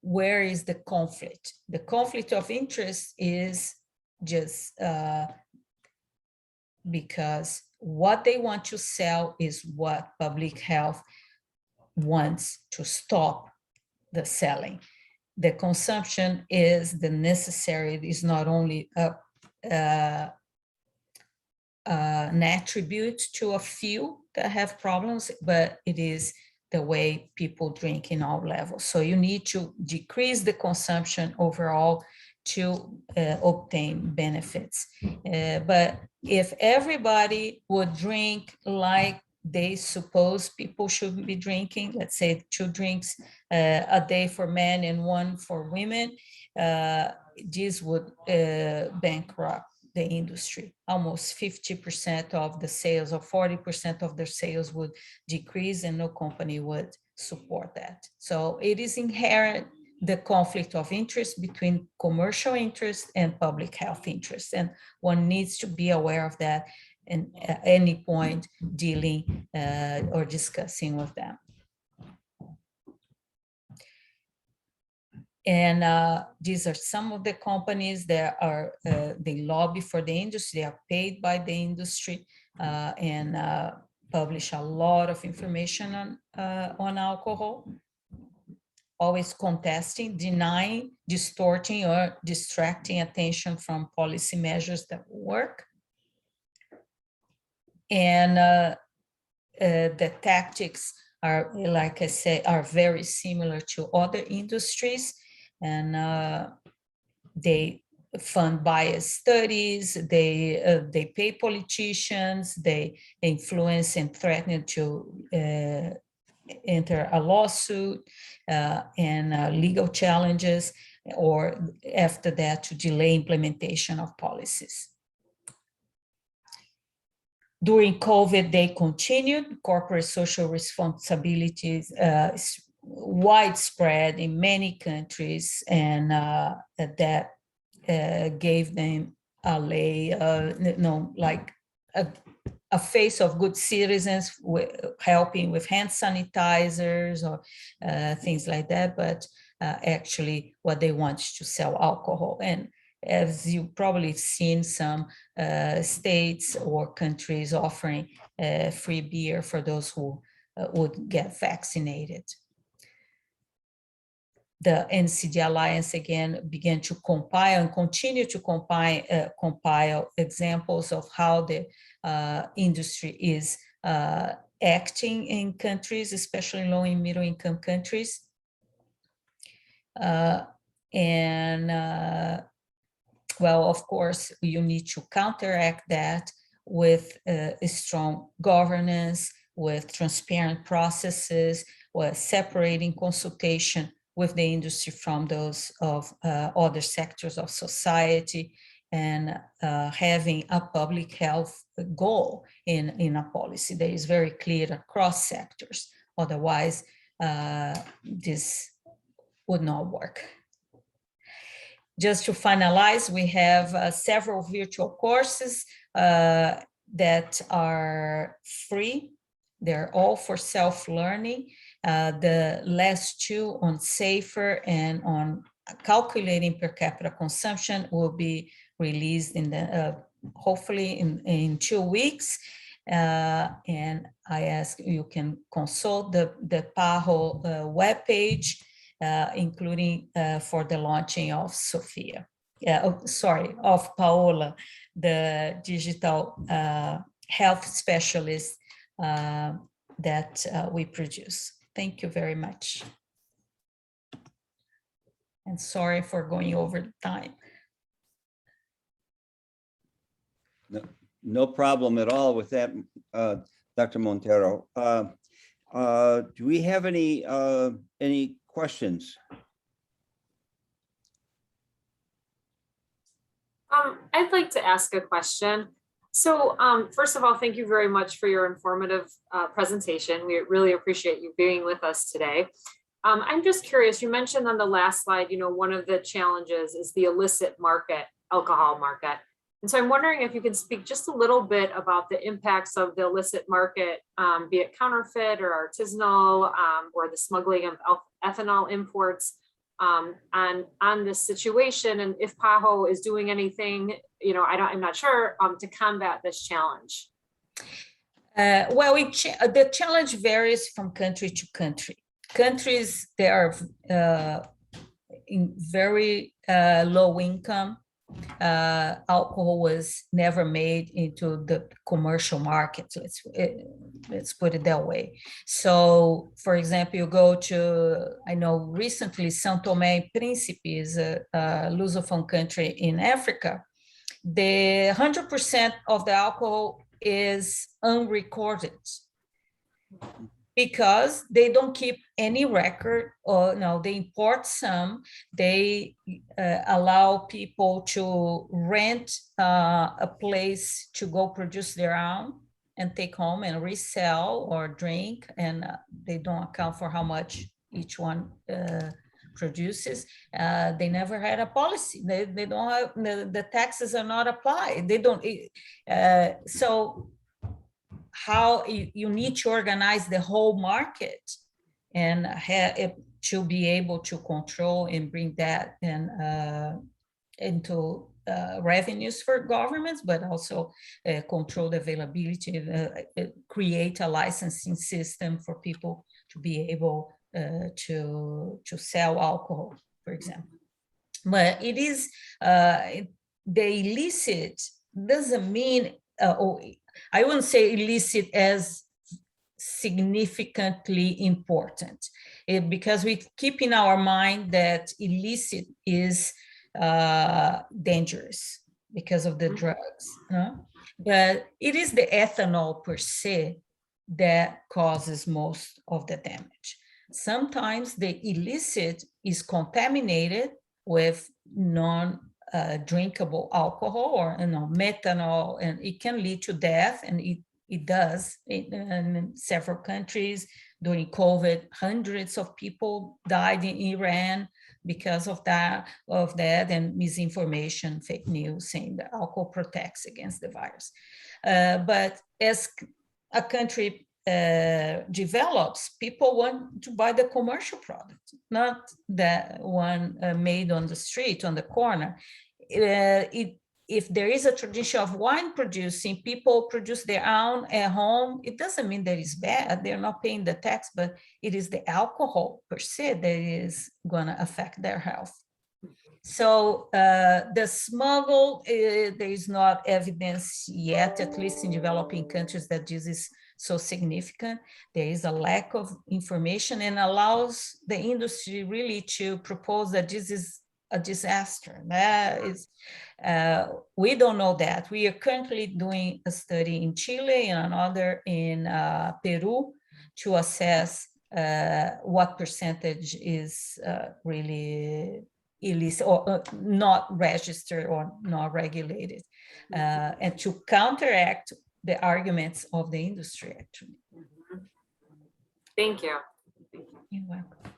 Where is the conflict? The conflict of interest is just because what they want to sell is what public health wants to stop the selling. The consumption is the necessary, it is not only an attribute to a few that have problems, but it is the way people drink in all levels. So you need to decrease the consumption overall to obtain benefits. But if everybody would drink like they suppose people should be drinking, let's say 2 drinks a day for men and 1 for women, this would bankrupt the industry. Almost 50% of the sales or 40% of their sales would decrease, and no company would support that. So it is inherent, the conflict of interest between commercial interest and public health interest. And one needs to be aware of that and at any point dealing or discussing with them. And these are some of the companies that are, they lobby for the industry, they are paid by the industry and publish a lot of information on alcohol, always contesting, denying, distorting, or distracting attention from policy measures that work. And the tactics are, like I say, are very similar to other industries. And they fund bias studies, they pay politicians, they influence and threaten to enter a lawsuit and legal challenges, or after that to delay implementation of policies. During COVID, they continued corporate social responsibilities widespread in many countries, and that gave them a a face of good citizens, helping with hand sanitizers or things like that. But actually, what they want is to sell alcohol. And as you probably seen, some states or countries offering free beer for those who would get vaccinated. The NCD Alliance again began to compile and continue to compile examples of how the industry is acting in countries, especially low and middle income countries. Well, of course, you need to counteract that with a strong governance, with transparent processes, with separating consultation with the industry from those of other sectors of society, and having a public health goal in a policy that is very clear across sectors. Otherwise, this would not work. Just to finalize, we have several virtual courses that are free. They're all for self-learning. The last 2 on SAFER and on calculating per capita consumption will be released in the hopefully in 2 weeks. And I ask you can consult the PAHO webpage, including for the launching of Sophia. Of Paola, the digital health specialist that we produce. Thank you very much. And sorry for going over the time. No problem at all with that, Dr. Monteiro. Do we have any questions? I'd like to ask a question. So first of all, thank you very much for your informative presentation. We really appreciate you being with us today. I'm just curious, you mentioned on the last slide, one of the challenges is the illicit market, alcohol market. And so I'm wondering if you could speak just a little bit about the impacts of the illicit market, be it counterfeit or artisanal, or the smuggling of ethanol imports, on this situation, and if PAHO is doing anything, I'm not sure, to combat this challenge. Well, the challenge varies from country to country. Countries that are in very low income, alcohol was never made into the commercial market. Let's put it that way. So, for example, you go to, I know recently, São Tomé and Príncipe is a Lusophone country in Africa. The 100% of the alcohol is unrecorded because they don't keep any record, or no, they import some. They allow people to rent a place to go produce their own and take home and resell or drink, and they don't account for how much each one produces. They never had a policy. They don't have, the taxes are not applied. They don't, so how you need to organize the whole market and to be able to control and bring that into revenues for governments, but also control the availability, create a licensing system for people to be able to sell alcohol, for example. But it is, the illicit doesn't mean, I wouldn't say illicit as significantly important, because we keep in our mind that illicit is dangerous because of the drugs. But it is the ethanol per se that causes most of the damage. Sometimes the illicit is contaminated with drinkable alcohol or methanol, and it can lead to death, and it does in several countries. During COVID, hundreds of people died in Iran because of that and misinformation, fake news saying that alcohol protects against the virus. But as a country develops, people want to buy the commercial product, not that one made on the street, on the corner. If there is a tradition of wine producing, people produce their own at home. It doesn't mean that it's bad. They're not paying the tax, but it is the alcohol per se that is going to affect their health. So the smuggle, there is not evidence yet, at least in developing countries, that this is so significant. There is a lack of information, and allows the industry really to propose that this is a disaster. That is, we don't know that. We are currently doing a study in Chile and another in Peru to assess what percentage is really illicit or not registered or not regulated, and to counteract the arguments of the industry, actually. Thank you. You're welcome.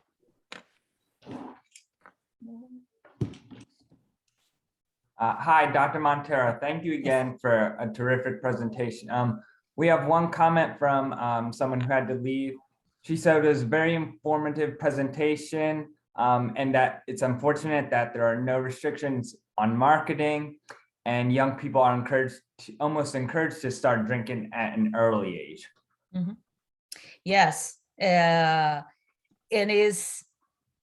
Hi, Dr. Monteiro. Thank you again for a terrific presentation. We have one comment from someone who had to leave. She said it was a very informative presentation, and that it's unfortunate that there are no restrictions on marketing, and young people are almost encouraged to start drinking at an early age. Mm-hmm. Yes,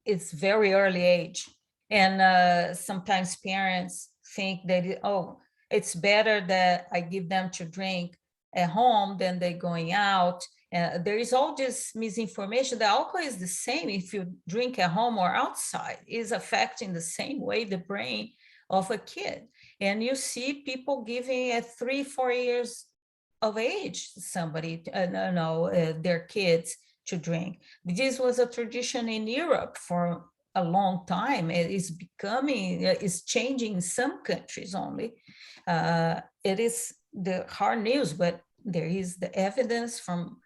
it's very early age, and sometimes parents think that it's better that I give them to drink at home than they're going out. There is all this misinformation. The alcohol is the same if you drink at home or outside. It is affecting the same way the brain of a kid. And you see people giving at 3-4 years of age somebody, their kids to drink. This was a tradition in Europe for a long time. It's changing in some countries only. It is the hard news, but there is the evidence from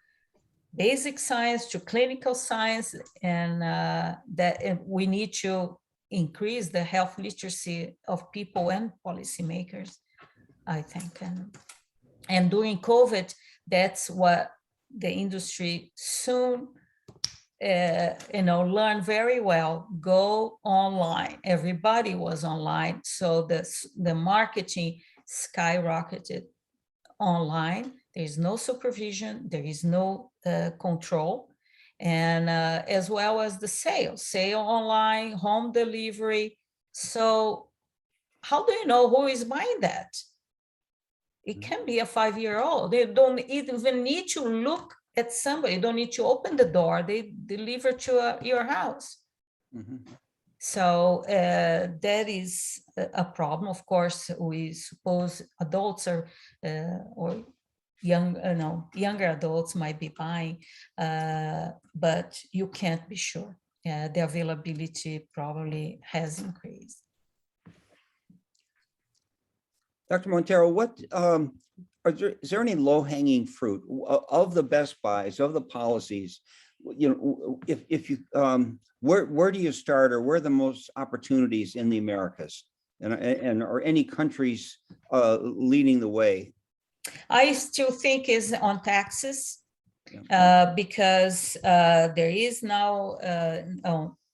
basic science to clinical science, and that we need to increase the health literacy of people and policymakers. I think. And during COVID, that's what the industry soon learned very well, go online. Everybody was online. So the marketing skyrocketed online. There's no supervision, there is no control. And as well as the sale online, home delivery. So how do you know who is buying that? It can be a 5-year-old. They don't even need to look at somebody. You don't need to open the door. They deliver to your house. Mhm. So that is a problem. Of course, we suppose adults are or younger adults might be buying, but you can't be sure. The availability probably has increased. Dr. Monteiro, is there any low-hanging fruit of the Best Buys, of the policies? If you, where do you start, or where are the most opportunities in the Americas, and are any countries leading the way? I still think is on taxes, because there is now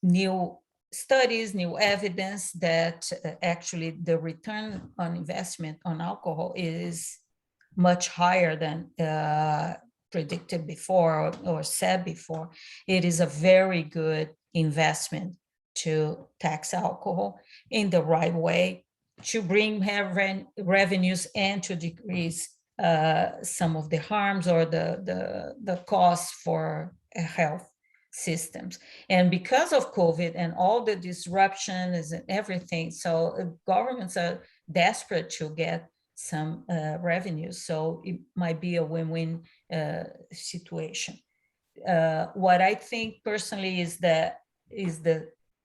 new studies, new evidence that actually the return on investment on alcohol is much higher than predicted before or said before. It is a very good investment to tax alcohol in the right way, to bring revenues and to decrease some of the harms or the costs for health systems. And because of COVID and all the disruptions and everything, so governments are desperate to get some revenues. So it might be a win-win situation. What I think personally is the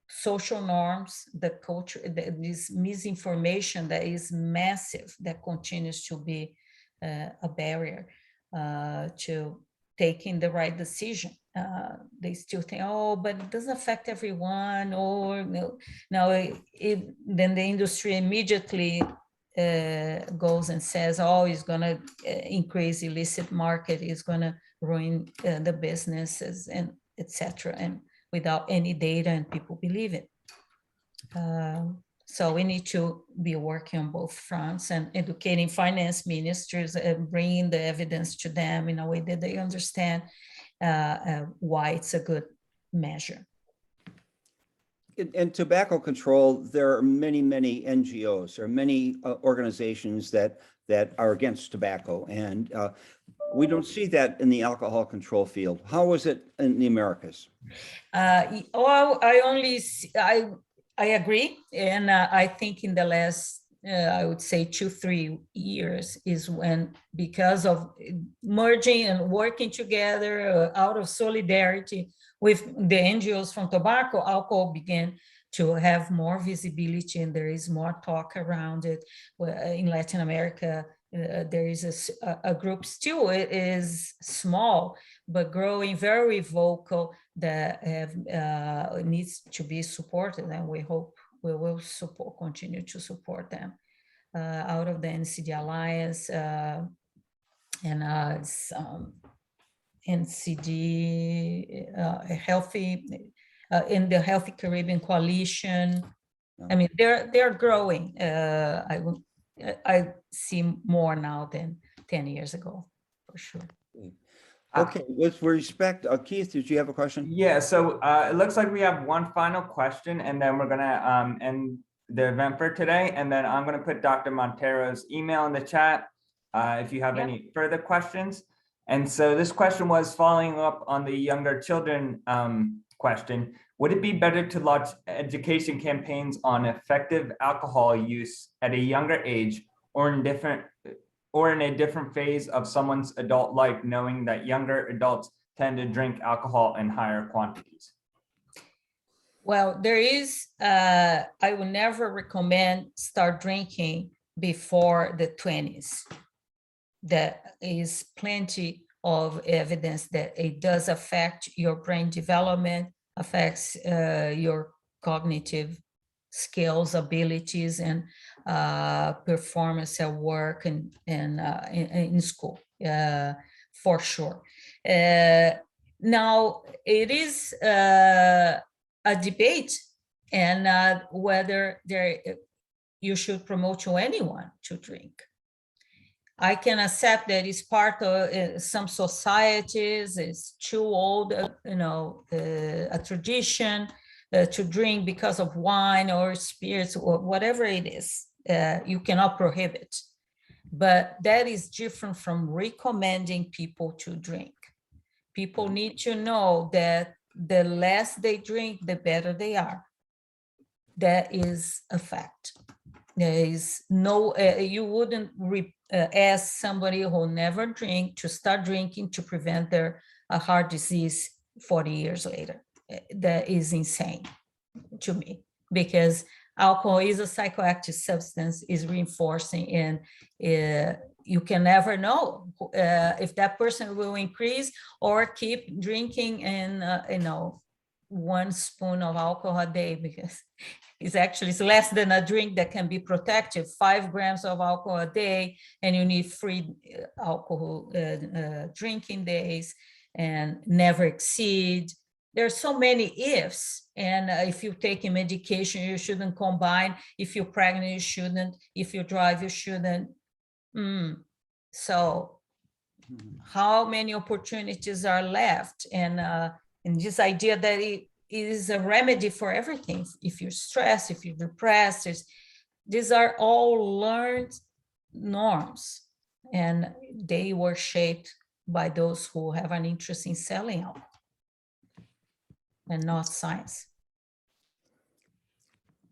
social norms, the culture, this misinformation that is massive, that continues to be a barrier to taking the right decision. They still think, oh, but it doesn't affect everyone, or then the industry immediately goes and says, oh, it's going to increase illicit market, it's going to ruin the businesses, and etc. And without any data, and people believe it. So we need to be working on both fronts and educating finance ministers and bringing the evidence to them in a way that they understand why it's a good measure. In tobacco control, there are many, many NGOs, there are many organizations that are against tobacco, and we don't see that in the alcohol control field. How is it in the Americas? I agree, and I think in the last, I would say 2-3 years is when, because of merging and working together out of solidarity with the NGOs from tobacco, alcohol began to have more visibility, and there is more talk around it. In Latin America, there is a group, still it is small, but growing, very vocal, that needs to be supported, and we hope we will continue to support them out of the NCD Alliance and NCD Healthy, in the Healthy Caribbean Coalition. I mean, they're growing. I see more now than 10 years ago, for sure. Okay, with respect, Keith, did you have a question? Yeah, so it looks like we have one final question, and then we're gonna end the event for today. And then I'm gonna put Dr. Monteiro's email in the chat if you have any further questions. And so this question was following up on the younger children question. Would it be better to launch education campaigns on effective alcohol use at a younger age, or in a different phase of someone's adult life, knowing that younger adults tend to drink alcohol in higher quantities? Well, there is, I would never recommend start drinking before the 20s. There is plenty of evidence that it does affect your brain development, affects your cognitive skills, abilities, and performance at work and in school, for sure. Now, it is a debate, and whether you should promote to anyone to drink. I can accept that it's part of some societies, it's too old, a tradition to drink because of wine or spirits or whatever it is. You cannot prohibit. But that is different from recommending people to drink. People need to know that the less they drink, the better they are. That is a fact. There is no, you wouldn't ask somebody who never drink to start drinking to prevent their heart disease 40 years later. That is insane to me, because alcohol is a psychoactive substance, is reinforcing, and you can never know if that person will increase or keep drinking and 1 spoon of alcohol a day, because it's less than a drink that can be protective. 5 grams of alcohol a day, and you need free alcohol drinking days, and never exceed. There's so many ifs, and if you're taking medication, you shouldn't combine. If you're pregnant, you shouldn't. If you drive, you shouldn't. So how many opportunities are left? And this idea that it is a remedy for everything. If you're stressed, if you're depressed, these are all learned norms, and they were shaped by those who have an interest in selling alcohol and not science.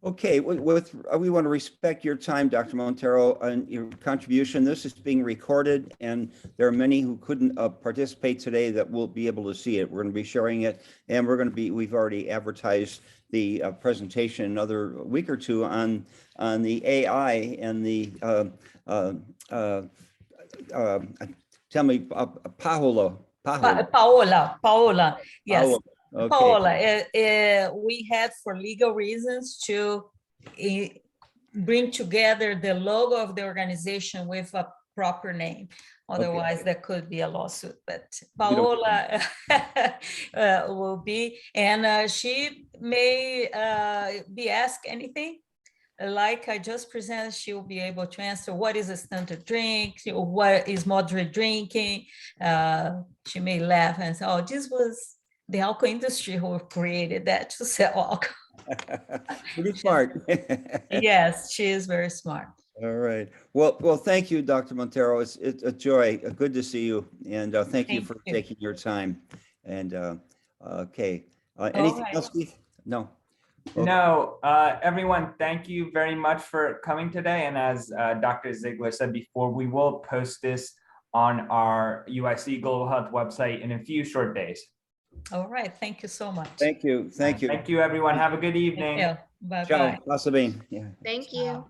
Okay, we want to respect your time, Dr. Monteiro, and your contribution. This is being recorded, and there are many who couldn't participate today that will be able to see it. We're going to be sharing it, and we've already advertised the presentation another week or two on the AI and the tell me, Paola, Yes. Paola. Okay. Paola, we had, for legal reasons, to bring together the logo of the organization with a proper name. Otherwise, there could be a lawsuit. But Paola will be, and she may be asked anything. Like I just presented, she will be able to answer what is a standard drink, what is moderate drinking. She may laugh and say, "Oh, this was the alcohol industry who created that to sell alcohol." Pretty smart. Yes, she is very smart. All right. Well, thank you, Dr. Monteiro. It's a joy. Good to see you. And thank you for taking your time. And okay. Anything else, Keith? No. Okay. No, everyone, thank you very much for coming today. And as Dr. Ziegler said before, we will post this on our UIC Global Health website in a few short days. All right. Thank you so much. Thank you. Thank you. Thank you, everyone. Have a good evening. Bye-bye. Ciao. Passa bem. Yeah. Thank you.